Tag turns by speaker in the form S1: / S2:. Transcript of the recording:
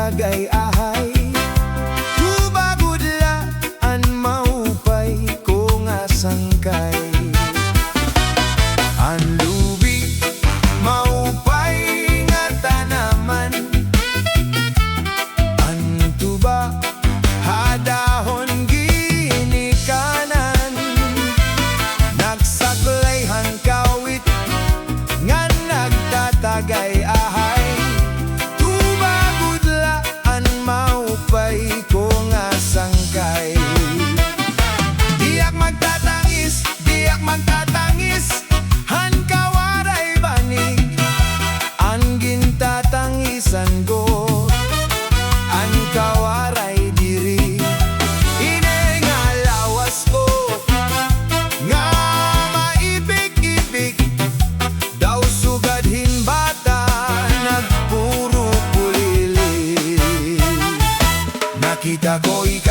S1: nagtatagay ahay. Tubagudla an maupay ko nga sangkay. An lubi maupay nga tanaman, an tuba hadahon ginikanan. Nagsaklayhan kawit nga nagtatagay ahay. Tubagudla an maupay ko nga sangkay. Diak magtatangis, diak magtatangis, han kawaray banig. An gintatangisan ko, an kawaray diri. Ine nga lawas ko, nga maipik-ipik, daw sugadhin bata, nagpuro pulili. Nakita ko ikaw